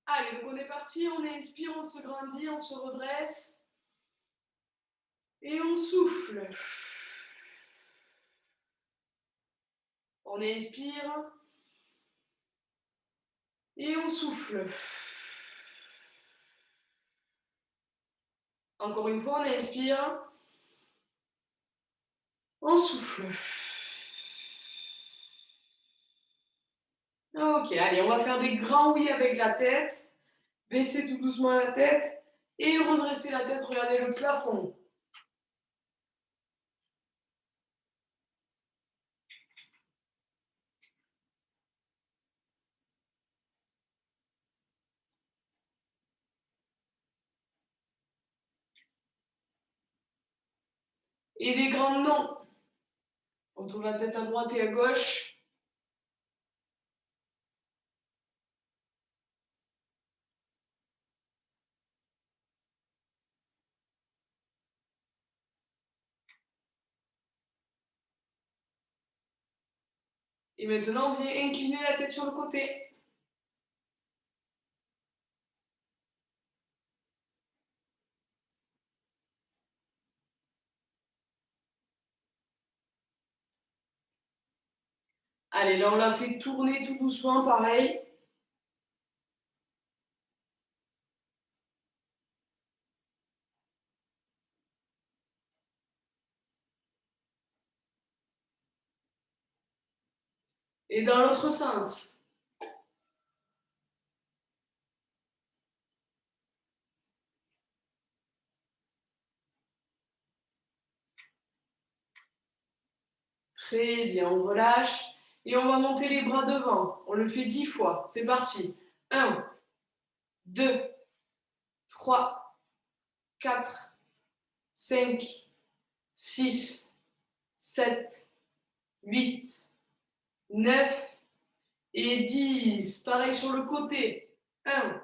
Allez, donc on est parti, on inspire, on se grandit, on se redresse. Et on souffle. On inspire. Et on souffle. Encore une fois, on inspire. On souffle. Ok, allez, on va faire des grands oui avec la tête. Baissez tout doucement la tête. Et redresser la tête, regardez le plafond. Et des grands non. On tourne la tête à droite et à gauche. Et maintenant, on vient incliner la tête sur le côté. Allez, là, on la fait tourner tout doucement, pareil. Et dans l'autre sens. Très bien, on relâche. Et on va monter les bras devant. On le fait 10 fois. C'est parti. 1, 2, 3, 4, 5, 6, 7, 8, 9 et 10. Pareil sur le côté. 1,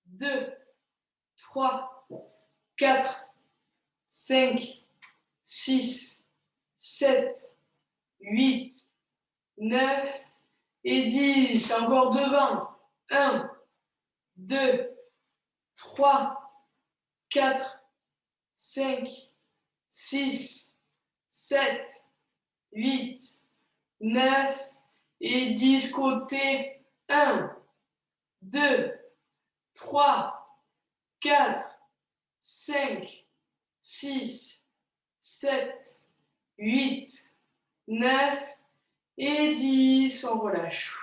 2, 3, 4, 5, 6, 7, 8, 9 et 10. Encore devant. 1, 2, 3, 4, 5, 6, 7, 8, 9 et 10. Côté. 1, 2, 3, 4, 5, 6, 7, 8, 9 et 10. On relâche.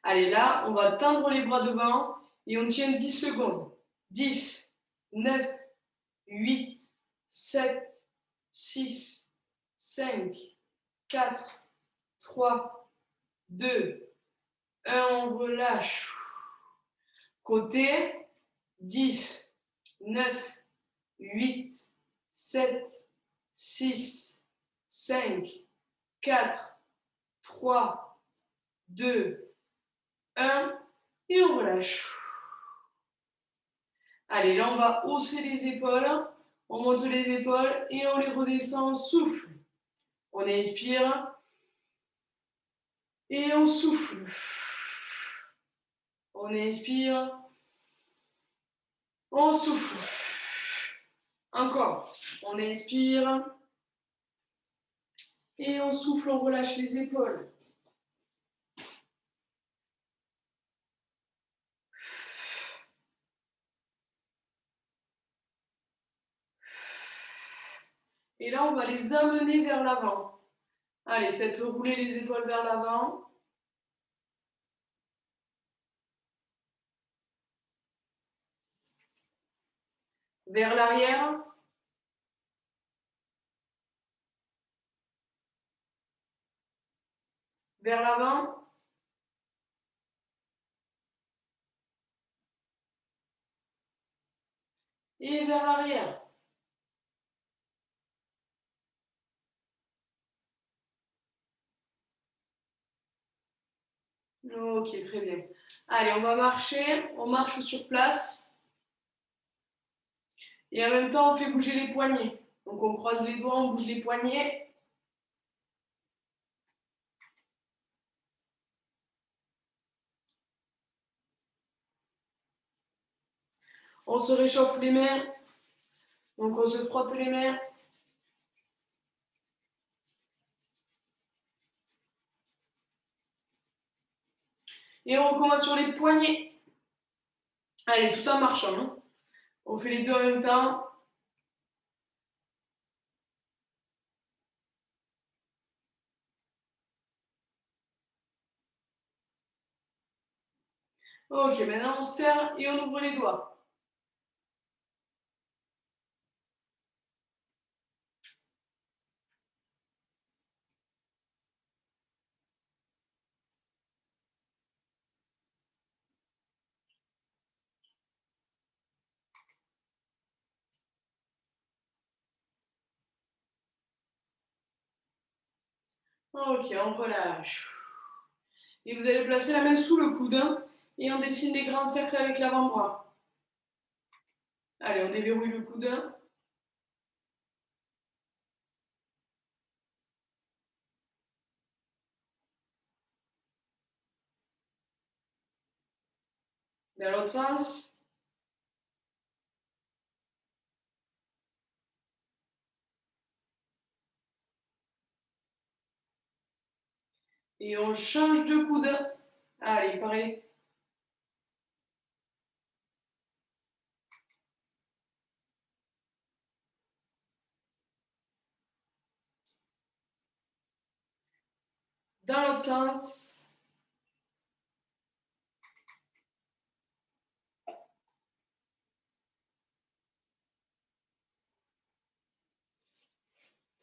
Allez, là, on va tendre les bras devant et on tient 10 secondes. 10, 9, 8, 7, 6, 5, 4, 3, 2, 1. On relâche. Côté. 10, 9, 8, 7, 6, 5, 4, 3, 2, 1 et on relâche. Allez, là on va hausser les épaules, on monte les épaules et on les redescend, on souffle. On inspire et on souffle. On inspire, on souffle. Encore, on inspire et on souffle, on relâche les épaules. Et là, on va les amener vers l'avant. Allez, faites rouler les épaules vers l'avant. Vers l'arrière. Vers l'avant. Et vers l'arrière. Ok, très bien. Allez, on va marcher. On marche sur place. Et en même temps, on fait bouger les poignets. Donc, on croise les doigts, on bouge les poignets. On se réchauffe les mains. Donc on se frotte les mains. Et on recommence sur les poignets. Allez, tout en marchant. Hein. On fait les deux en même temps. Ok, maintenant on serre et on ouvre les doigts. Ok, on relâche. Et vous allez placer la main sous le coude hein, et on dessine des grands cercles avec l'avant-bras. Allez, on déverrouille le coude. Dans l'autre sens. Et on change de coude. Allez, pareil. Dans l'autre sens.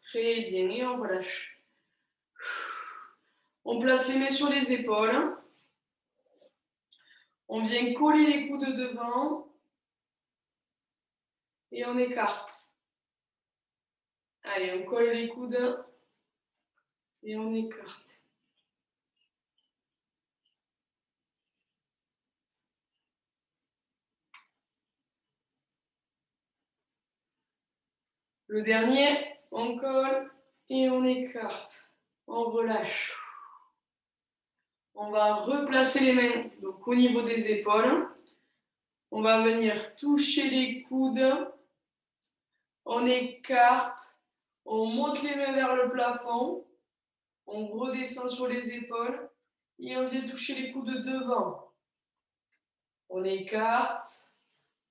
Très bien, et on relâche. On place les mains sur les épaules. On vient coller les coudes devant. Et on écarte. Allez, on colle les coudes. Et on écarte. Le dernier, on colle et on écarte. On relâche. On va replacer les mains donc, au niveau des épaules. On va venir toucher les coudes. On écarte. On monte les mains vers le plafond. On redescend sur les épaules. Et on vient toucher les coudes devant. On écarte.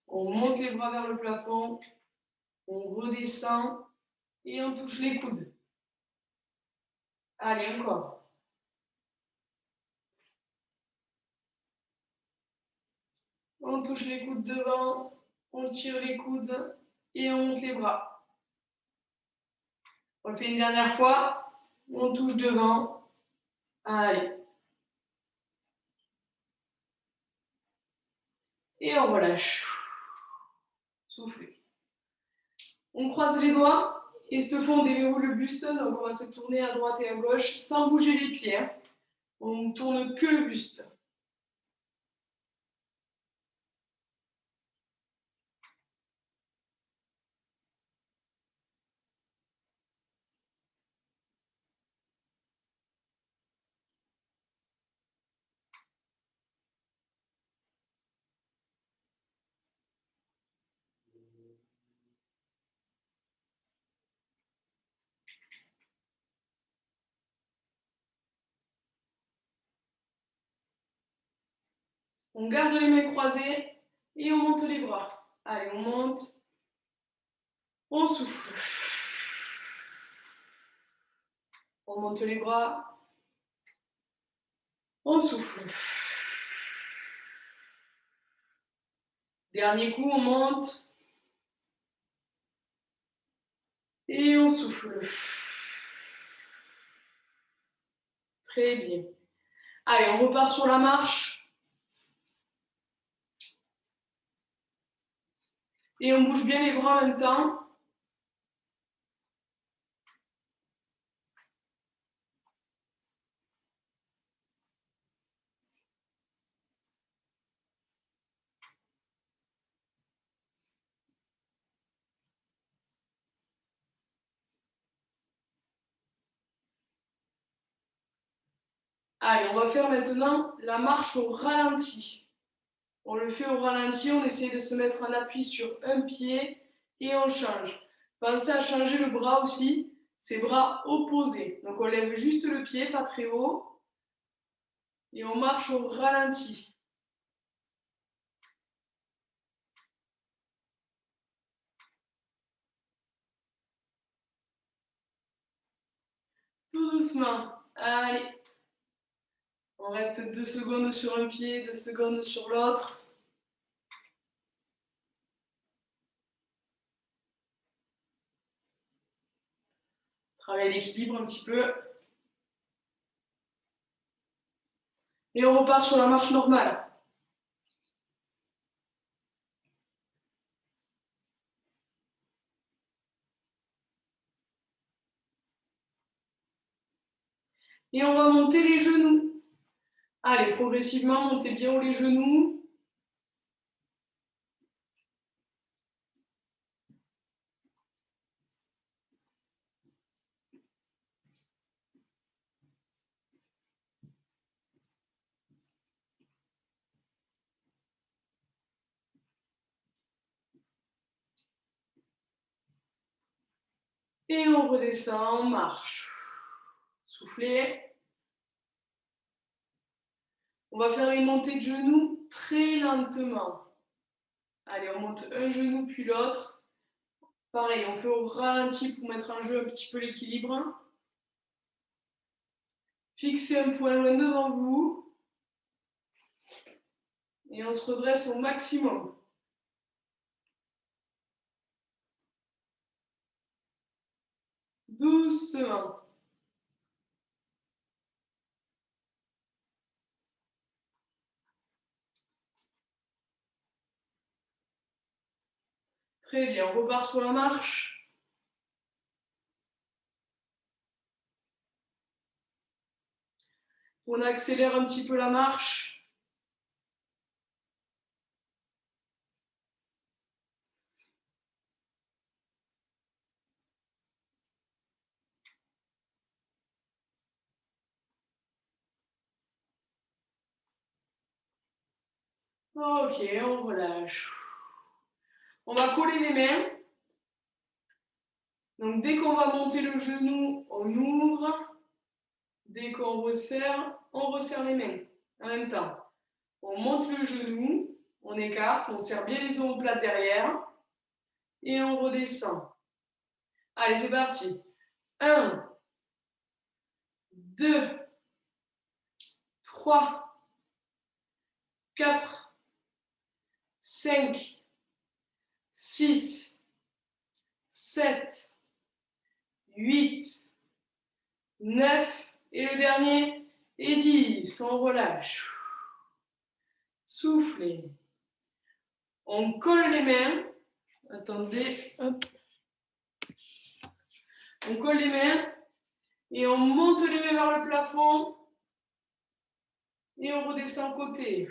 On monte les bras vers le plafond. On redescend. Et on touche les coudes. Allez, encore. On touche les coudes devant, on tire les coudes et on monte les bras. On le fait une dernière fois. On touche devant. Allez. Et on relâche. Soufflez. On croise les doigts. Et cette fois, on déverrouille le buste. Donc, on va se tourner à droite et à gauche sans bouger les pieds. On ne tourne que le buste. On garde les mains croisées et on monte les bras. Allez, on monte. On souffle. On monte les bras. On souffle. Dernier coup, on monte. Et on souffle. Très bien. Allez, on repart sur la marche. Et on bouge bien les bras en même temps. Allez, on va faire maintenant la marche au ralenti. On le fait au ralenti, on essaie de se mettre en appui sur un pied et on change. Pensez à changer le bras aussi, c'est bras opposés. Donc on lève juste le pied, pas très haut, et on marche au ralenti. Tout doucement. Allez. On reste 2 secondes sur un pied, 2 secondes sur l'autre. Travaille l'équilibre un petit peu. Et on repart sur la marche normale. Et on va monter les genoux. Allez, progressivement, montez bien haut les genoux. Et on redescend, on marche. Soufflez. On va faire les montées de genoux très lentement. Allez, on monte un genou puis l'autre. Pareil, on fait au ralenti pour mettre en jeu un petit peu l'équilibre. Fixez un point loin devant vous. Et on se redresse au maximum. Doucement. Très bien, on repart sur la marche. On accélère un petit peu la marche. Ok, on relâche. On va coller les mains. Donc dès qu'on va monter le genou, on ouvre. Dès qu'on resserre, on resserre les mains en même temps. On monte le genou, on écarte, on serre bien les omoplates derrière et on redescend. Allez, c'est parti. 1, 2, 3, 4, 5, 6, 7, 8, 9 et le dernier et 10. On relâche. Soufflez. On colle les mains. Attendez, hop. On colle les mains et on monte les mains vers le plafond et on redescend côté.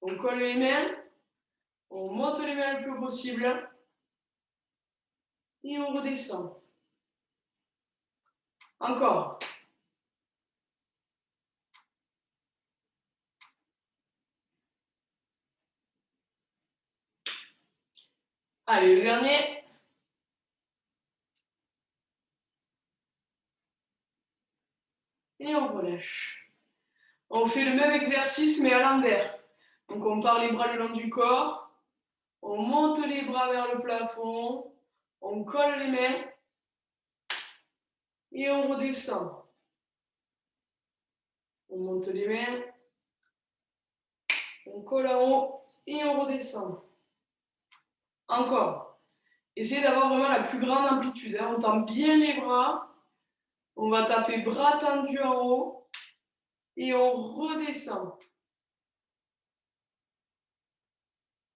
On colle les mains, on monte les mains le plus possible et on redescend. Encore. Allez, le dernier. Et on relâche. On fait le même exercice mais à l'envers. Donc on part les bras le long du corps, on monte les bras vers le plafond, on colle les mains et on redescend. On monte les mains, on colle en haut et on redescend. Encore. Essayez d'avoir vraiment la plus grande amplitude. On tend bien les bras. On va taper bras tendus en haut et on redescend.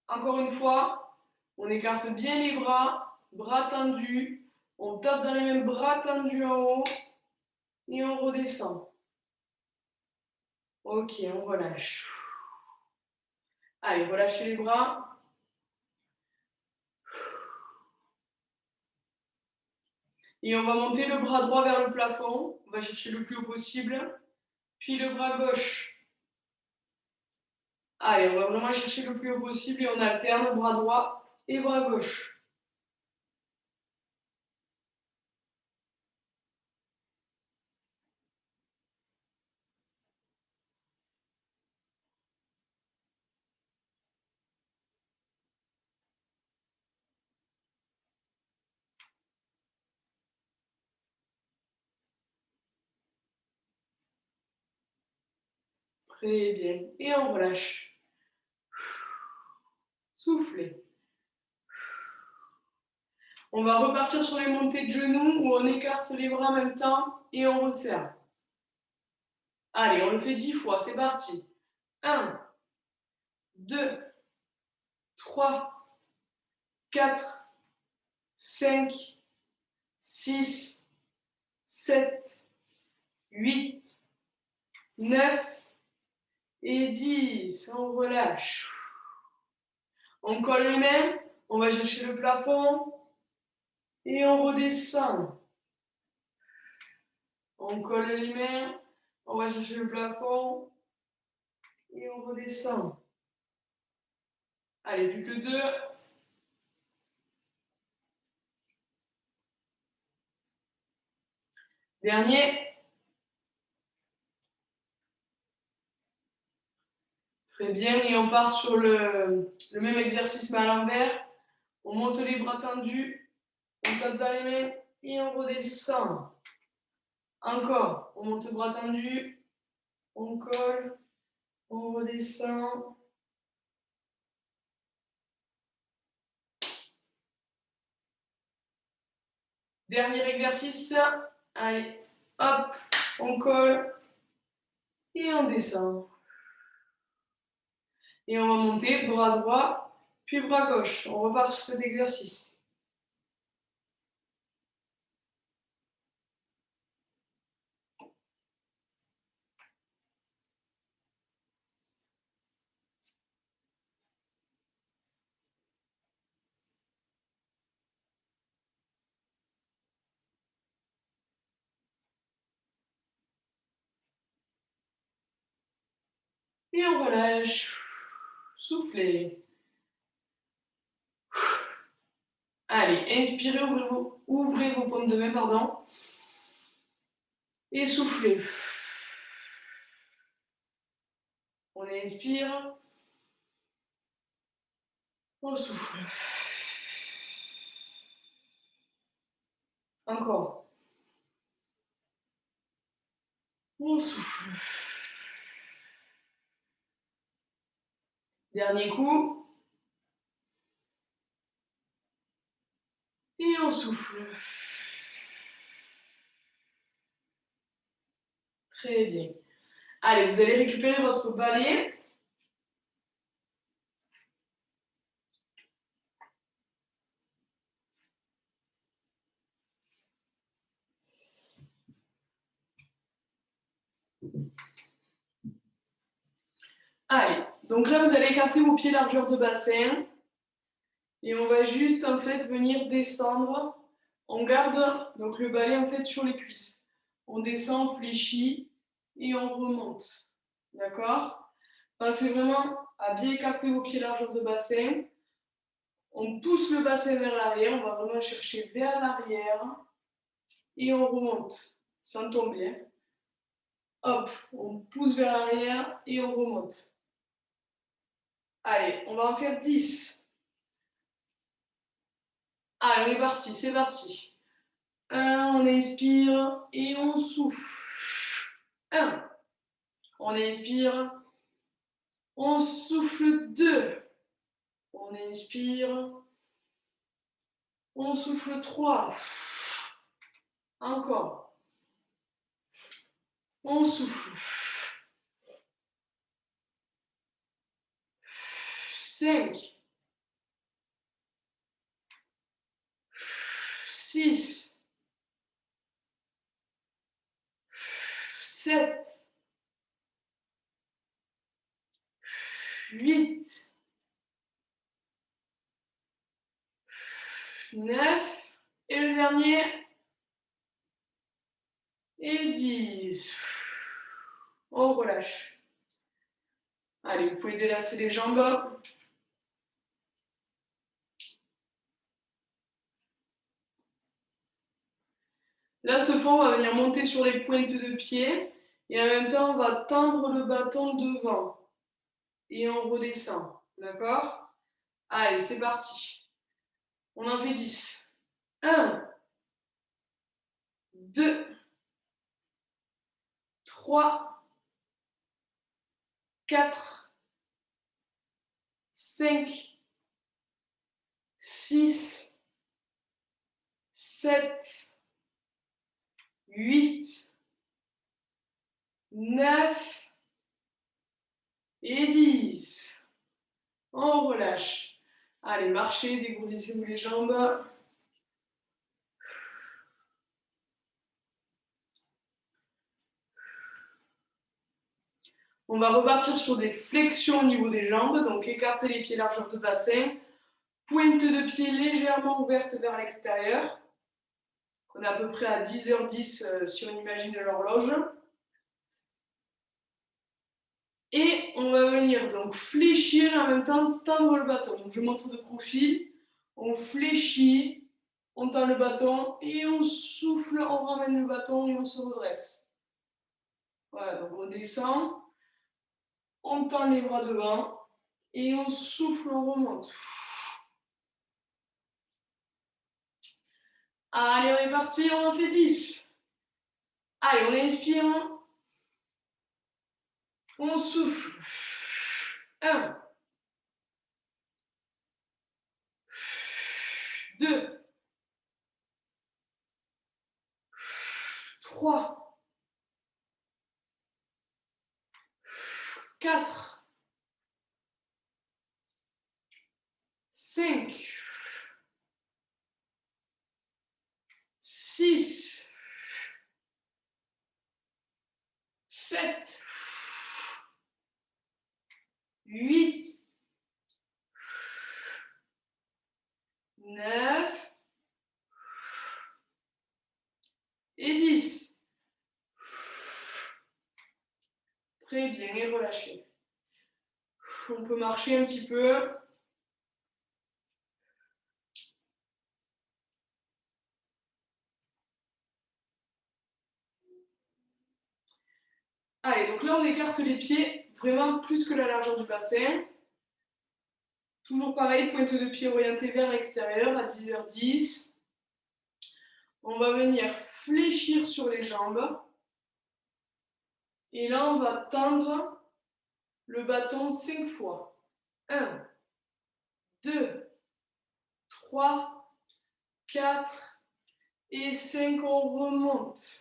Encore une fois, on écarte bien les bras, bras tendus. On tape dans les mêmes bras tendus en haut et on redescend. Ok, on relâche. Allez, relâchez les bras. Et on va monter le bras droit vers le plafond. On va chercher le plus haut possible. Puis le bras gauche. Allez, on va vraiment chercher le plus haut possible et on alterne bras droit et bras gauche. Très bien. Et on relâche. Soufflez. On va repartir sur les montées de genoux où on écarte les bras en même temps et on resserre. Allez, on le fait 10 fois, c'est parti. 1, 2, 3, 4, 5, 6, 7, 8, 9 et 10. On relâche. On colle les mains, on va chercher le plafond et on redescend. On colle les mains, on va chercher le plafond et on redescend. Allez, plus que 2. Dernier. Très bien, et on part sur le même exercice mais à l'envers. On monte les bras tendus, on tape dans les mains et on redescend. Encore, on monte les bras tendus, on colle, on redescend. Dernier exercice. Allez, hop, on colle et on descend. Et on va monter bras droit, puis bras gauche. On repart sur cet exercice. Et on relâche. Soufflez. Allez, inspirez, ouvrez vos paumes de main, pardon. Et soufflez. On inspire. On souffle. Encore. On souffle. Dernier coup. Et on souffle. Très bien. Allez, vous allez récupérer votre balai. Allez, donc là, vous allez écarter vos pieds largeur de bassin. Et on va juste, en fait, venir descendre. On garde donc le balai, en fait, sur les cuisses. On descend, on fléchit et on remonte. D'accord? Pensez vraiment à bien écarter vos pieds largeur de bassin. On pousse le bassin vers l'arrière. On va vraiment chercher vers l'arrière. Et on remonte, sans tomber. Hop, on pousse vers l'arrière et on remonte. Allez, on va en faire 10. Allez, on est parti, c'est parti. 1, on inspire et on souffle. 1, on inspire, on souffle. 2, on inspire, on souffle. 3, encore, on souffle. 5, 6, 7, 8, 9, et le dernier, et 10. On relâche. Allez, vous pouvez délasser les jambes. Là, cette fois, on va venir monter sur les pointes de pied. Et en même temps, on va tendre le bâton devant. Et on redescend. D'accord? Allez, c'est parti. On en fait 10. 1, 2, 3, 4, 5, 6, 7, 8, 9 et 10. On relâche. Allez, marchez, dégourdissez-vous les jambes. On va repartir sur des flexions au niveau des jambes, donc écartez les pieds largeur de bassin, pointe de pied légèrement ouverte vers l'extérieur. On est à peu près à 10h10 si on imagine l'horloge. Et on va venir donc fléchir et en même temps tendre le bâton. Donc je montre de profil, on fléchit, on tend le bâton et on souffle, on ramène le bâton et on se redresse. Voilà, donc on descend, on tend les bras devant et on souffle, on remonte. Allez, on est parti, on en fait 10. Allez, on inspire, on souffle. 1, 2, 3, 4, 5, 6, 7, 8, 9 et 10. Très bien, et relâchez. On peut marcher un petit peu. Allez, donc là on écarte les pieds vraiment plus que la largeur du bassin. Toujours pareil, pointe de pied orientée vers l'extérieur à 10h10. On va venir fléchir sur les jambes. Et là, on va tendre le bâton 5 fois. 1, 2, 3, 4 et 5. On remonte.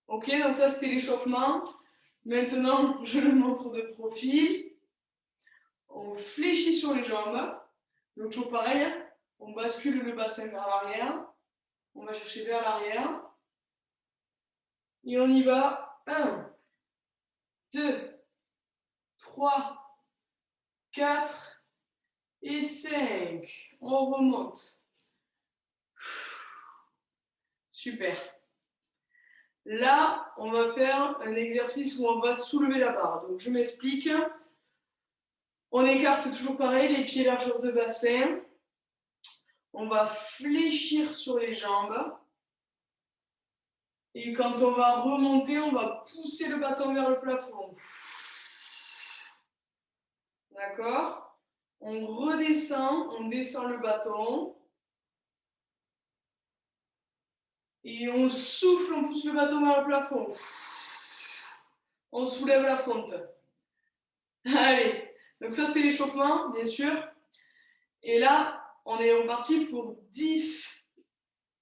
Ok, donc ça c'était l'échauffement. Maintenant, je le montre de profil. On fléchit sur les jambes. Donc toujours pareil, on bascule le bassin vers l'arrière. On va chercher vers l'arrière. Et on y va. 1, 2, 3, 4 et 5. On remonte. Super. Là, on va faire un exercice où on va soulever la barre. Donc je m'explique. On écarte toujours pareil, les pieds largeur de bassin. On va fléchir sur les jambes. Et quand on va remonter, on va pousser le bâton vers le plafond. D'accord? On redescend, on descend le bâton. Et on souffle, on pousse le bâton vers le plafond. On soulève la fonte. Allez, donc ça c'est l'échauffement, bien sûr. Et là, on est reparti pour 10.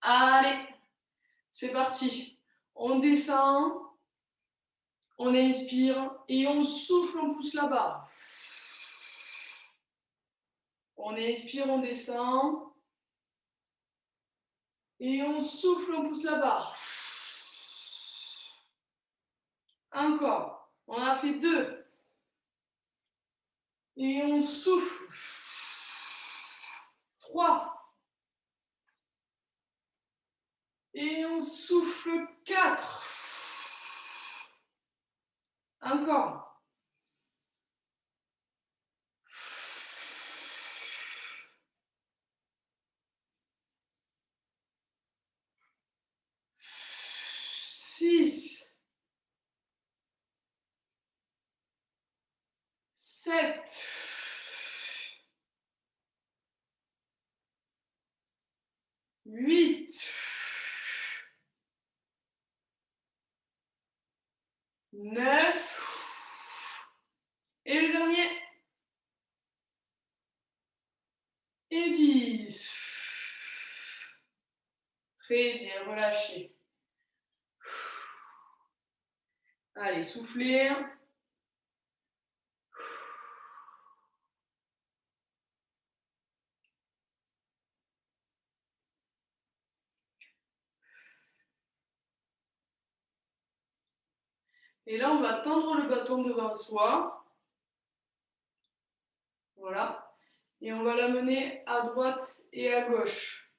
Allez, c'est parti. On descend, on inspire et on souffle, on pousse la barre. On inspire, on descend. Et on souffle, on pousse la barre. Encore. On a fait 2. Et on souffle. 3. Et on souffle 4. Encore. 7, 8, 9, et le dernier, et 10. Très bien, relâchez. Allez, soufflez. Et là, on va tendre le bâton devant soi. Voilà. Et on va l'amener à droite et à gauche.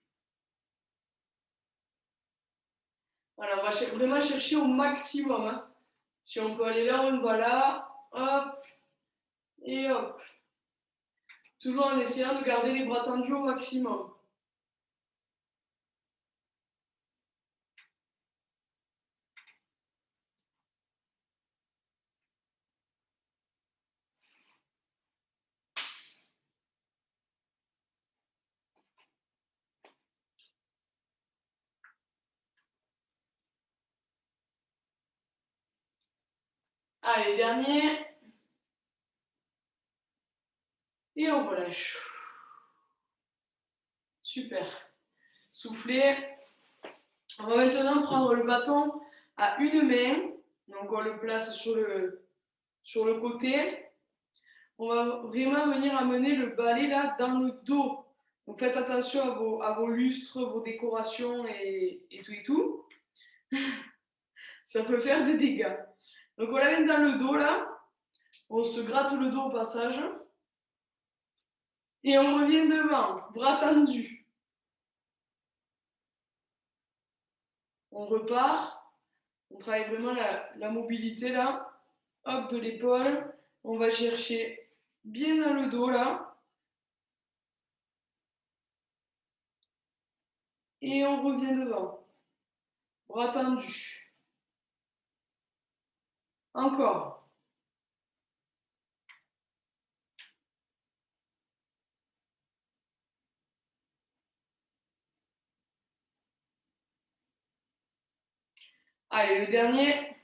Voilà, on va vraiment chercher au maximum. Hein. Si on peut aller là, on va là. Hop. Et hop. Toujours en essayant de garder les bras tendus au maximum. Allez, dernier. Et on relâche. Super. Soufflez. On va maintenant prendre le bâton à une main. Donc on le place sur le côté. On va vraiment venir amener le balai là dans le dos. Donc faites attention à vos lustres, vos décorations et tout et tout. Ça peut faire des dégâts. Donc on l'amène dans le dos là. On se gratte le dos au passage. Et on revient devant, bras tendus. On repart. On travaille vraiment la mobilité là. Hop, de l'épaule. On va chercher bien dans le dos là. Et on revient devant. Bras tendus. Encore. Allez, le dernier.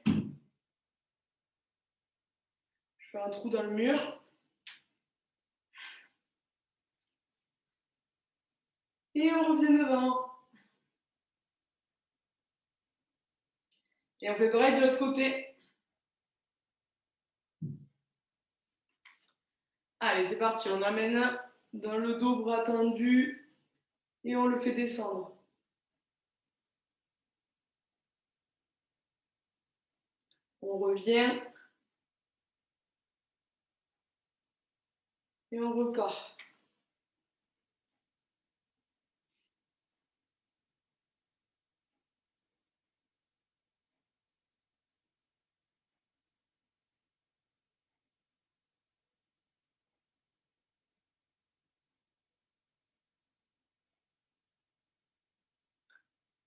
Je fais un trou dans le mur. Et on revient devant. Et on fait pareil de l'autre côté. Allez, c'est parti. On amène dans le dos, bras tendu. Et on le fait descendre. On revient. Et on repart.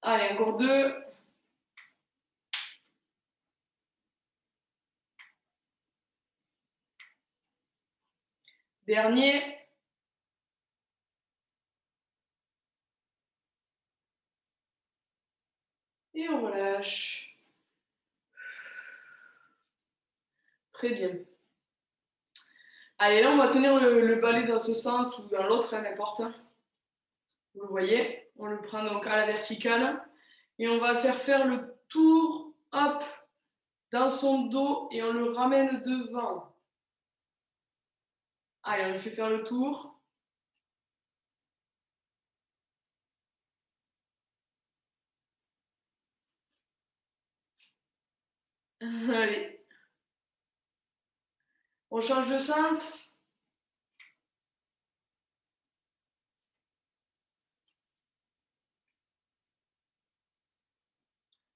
Allez, encore deux. Dernier. Et on relâche. Très bien. Allez, là, on va tenir le balai dans ce sens ou dans l'autre, n'importe. Vous le voyez, on le prend donc à la verticale et on va le faire le tour, hop, dans son dos et on le ramène devant. Allez, on lui fait faire le tour. Allez. On change de sens.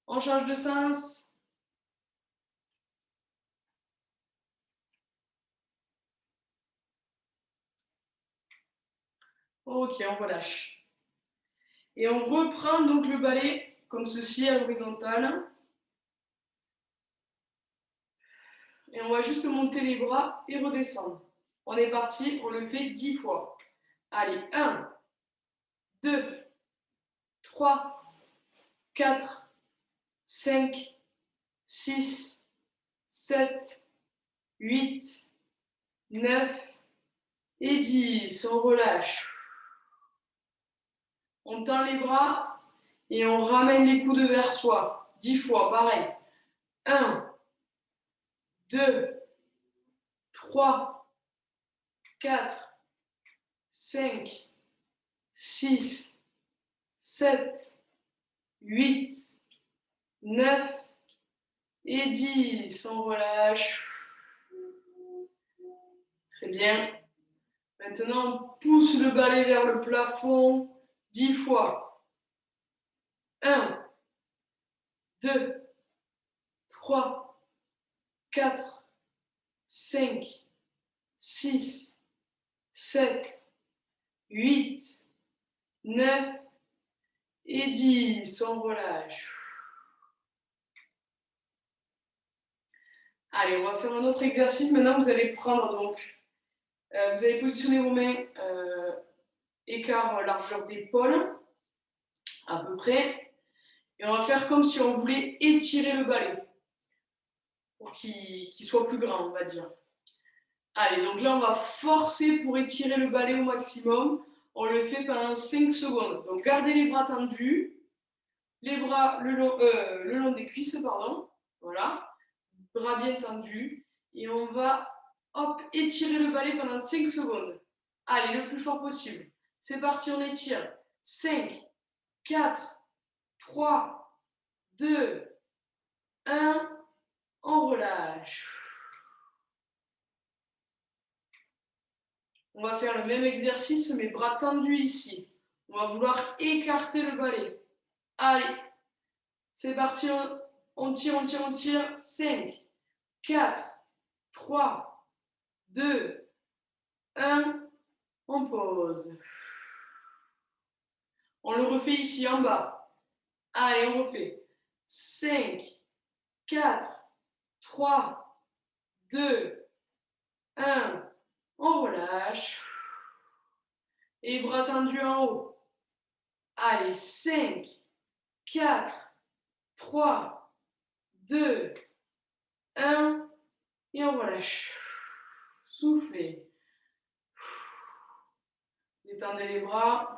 On change de sens. Ok, on relâche. Et on reprend donc le balai comme ceci à l'horizontale. Et on va juste monter les bras et redescendre. On est parti, on le fait 10 fois. Allez, 1, 2, 3, 4, 5, 6, 7, 8, 9 et 10. On relâche. On tend les bras et on ramène les coudes vers soi. 10 fois, pareil. 1, 2, 3, 4, 5, 6, 7, 8, 9 et 10. On relâche. Très bien. Maintenant, on pousse le balai vers le plafond 10 fois. 1, 2, 3, 4, 5, 6, 7, 8, 9 et 10. On relâche. Allez, on va faire un autre exercice. Maintenant, vous allez prendre donc, vous allez positionner vos mains écart largeur d'épaule, à peu près. Et on va faire comme si on voulait étirer le balai pour qu'il soit plus grand, on va dire. Allez, donc là, on va forcer pour étirer le balai au maximum. On le fait pendant 5 secondes. Donc, gardez les bras tendus, les bras le long des cuisses, pardon. Voilà, bras bien tendus. Et on va, hop, étirer le balai pendant 5 secondes. Allez, le plus fort possible. C'est parti, on étire. 5, 4, 3, 2, 1. On relâche. On va faire le même exercice, mais bras tendus ici. On va vouloir écarter le balai. Allez, c'est parti. On tire, on tire, on tire. 5, 4, 3, 2, 1. On pose. On le refait ici en bas. Allez, on refait. 5, 4, 3, 2, 1. On relâche. Et bras tendus en haut. Allez, 5, 4, 3, 2, 1. Et on relâche. Soufflez. Détendez les bras.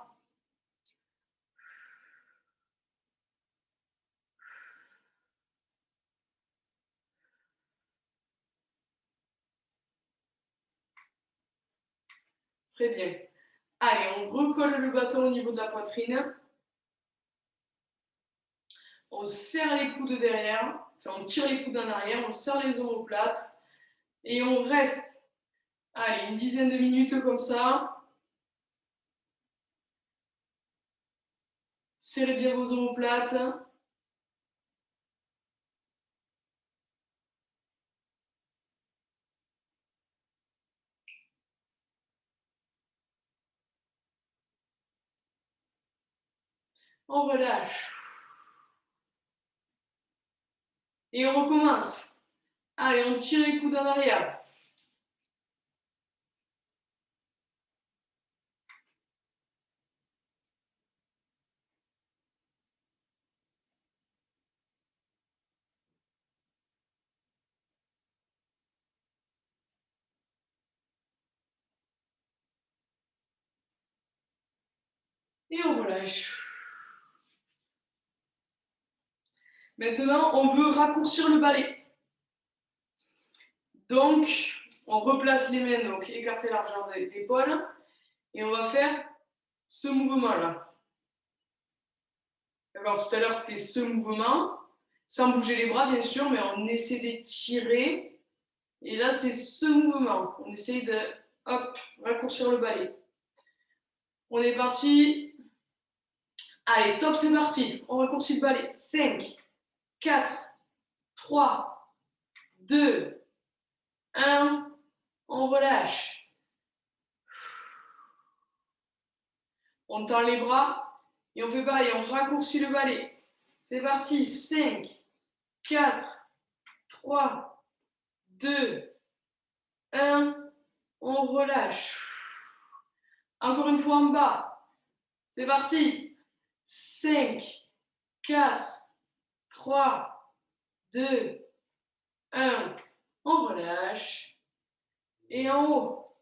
Très bien. Allez, on recolle le bâton au niveau de la poitrine. On serre les coudes derrière. Enfin, on tire les coudes en arrière. On serre les omoplates. Et on reste, allez, une dizaine de minutes comme ça. Serrez bien vos omoplates. On relâche. Et on recommence. Allez, on tire les coudes en arrière. Et on relâche. Maintenant, on veut raccourcir le balai. Donc, on replace les mains, donc écarter largeur d'épaule. Et on va faire ce mouvement-là. D'accord, tout à l'heure, c'était ce mouvement, sans bouger les bras, bien sûr, mais on essaie d'étirer. Et là, c'est ce mouvement. On essaie de, hop, raccourcir le balai. On est parti. Allez, top, c'est parti. On raccourcit le balai. 5, 4, 3, 2, 1. On relâche. On tend les bras et on fait pareil. On raccourcit le balai. C'est parti. 5, 4, 3, 2, 1. On relâche. Encore une fois en bas. C'est parti. 5, 4, 3, 2, 1. On relâche. Et en haut.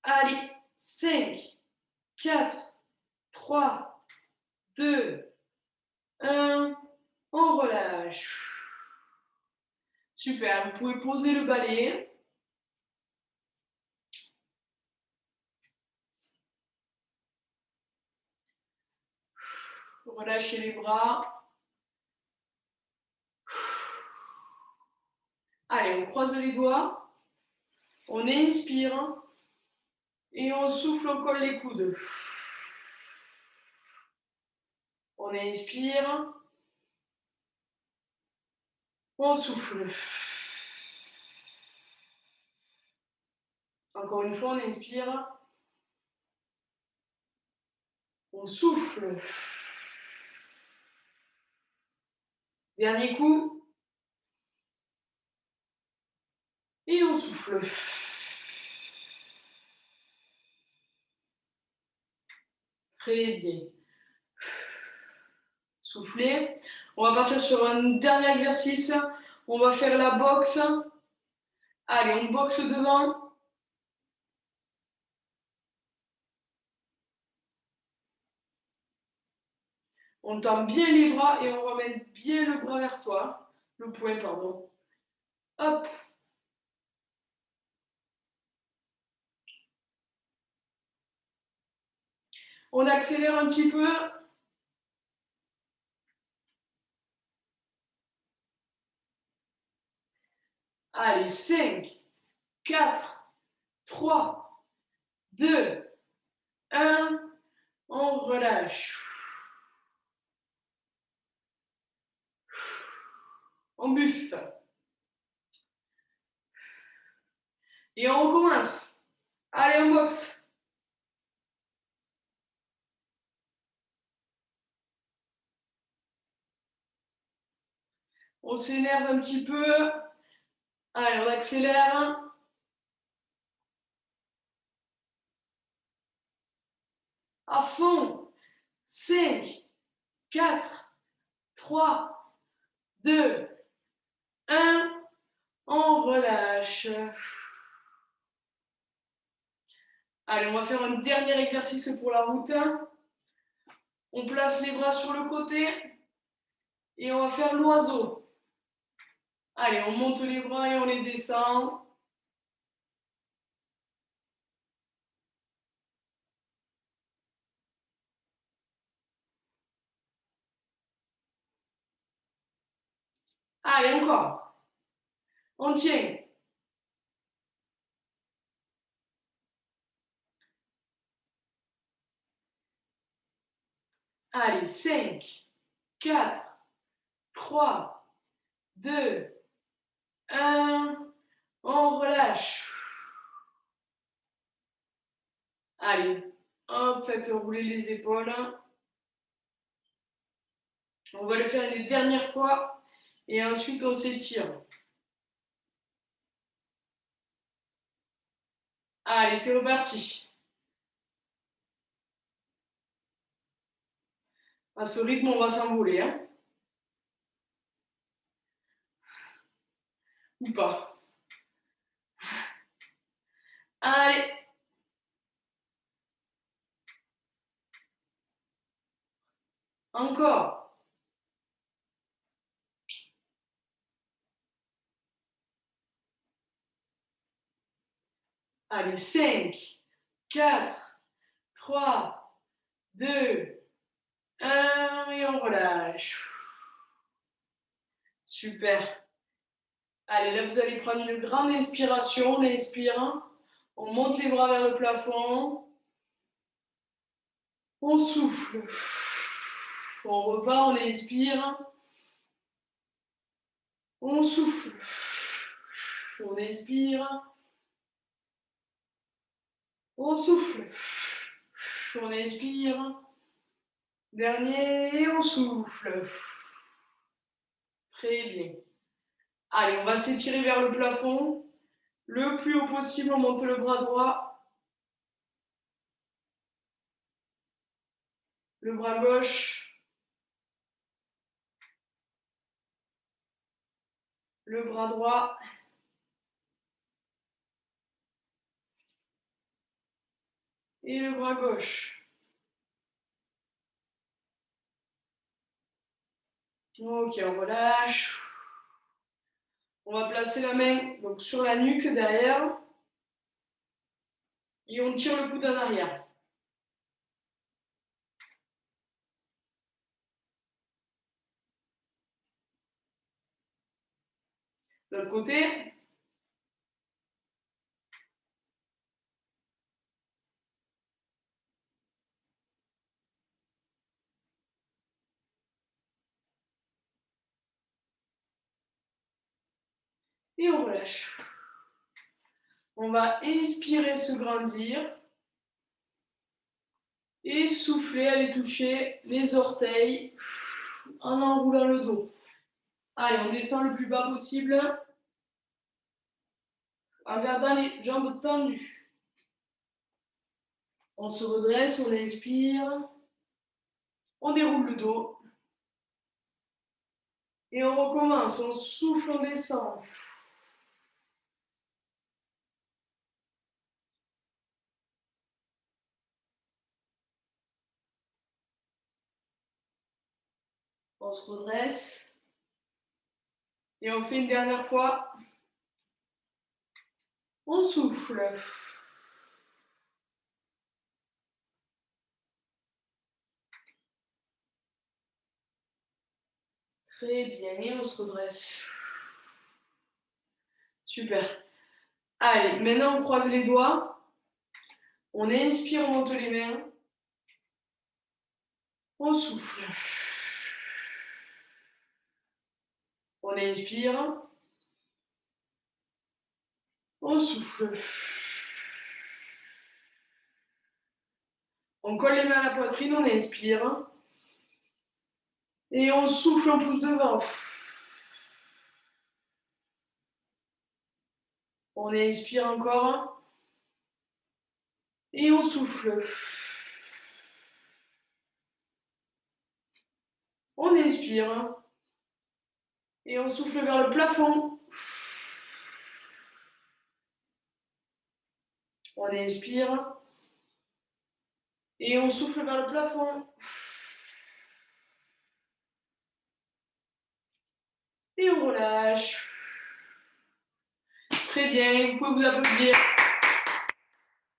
Allez, 5, 4, 3, 2, 1. On relâche. Super, vous pouvez poser le balai. Relâchez les bras. Allez, on croise les doigts. On inspire. Et on souffle, on colle les coudes. On inspire. On souffle. Encore une fois, on inspire. On souffle. Dernier coup. Et on souffle. Très bien. Soufflez. On va partir sur un dernier exercice. On va faire la boxe. Allez, on boxe devant. On tend bien les bras et on ramène bien le bras vers soi. Le poing, pardon. Hop. On accélère un petit peu. Allez, 5, 4, 3, 2, 1. On relâche. On buffe. Et on recommence. Allez, on boxe. On s'énerve un petit peu. Allez, on accélère. À fond. 5, 4, 3, 2, 1. On relâche. Allez, on va faire un dernier exercice pour la route. On place les bras sur le côté et on va faire l'oiseau. Allez, on monte les bras et on les descend. Allez, encore. On tient. Allez, 5, 4, 3, 2, 1. On relâche. Allez, hop, faites rouler les épaules. On va le faire une dernière fois et ensuite on s'étire. Allez, c'est reparti. À ce rythme, on va s'envoler. Hein. Ou pas. Allez. Encore. Allez, 5, 4, 3, 2, 1 et on relâche. Super. Allez, là, vous allez prendre une grande inspiration. On inspire. On monte les bras vers le plafond. On souffle. On repart, on inspire. On souffle. On inspire. On souffle. On inspire. Dernier, et on souffle. Très bien. Allez, on va s'étirer vers le plafond. Le plus haut possible, on monte le bras droit. Le bras gauche. Le bras droit. Et le bras gauche. Ok, on relâche. On va placer la main donc, sur la nuque derrière. Et on tire le coude en arrière. De l'autre côté. Et on relâche. On va inspirer, se grandir. Et souffler, aller toucher les orteils en enroulant le dos. Allez, on descend le plus bas possible en gardant les jambes tendues. On se redresse, on expire. On déroule le dos. Et on recommence, on souffle, on descend. On se redresse. Et on fait une dernière fois. On souffle. Très bien, et on se redresse. Super. Allez, maintenant on croise les doigts. On inspire, on monte les mains. On souffle. On inspire. On souffle. On colle les mains à la poitrine, on inspire. Et on souffle, on pousse devant. On inspire encore. Et on souffle. On inspire. Et on souffle vers le plafond. On inspire. Et on souffle vers le plafond. Et on relâche. Très bien, vous pouvez vous applaudir.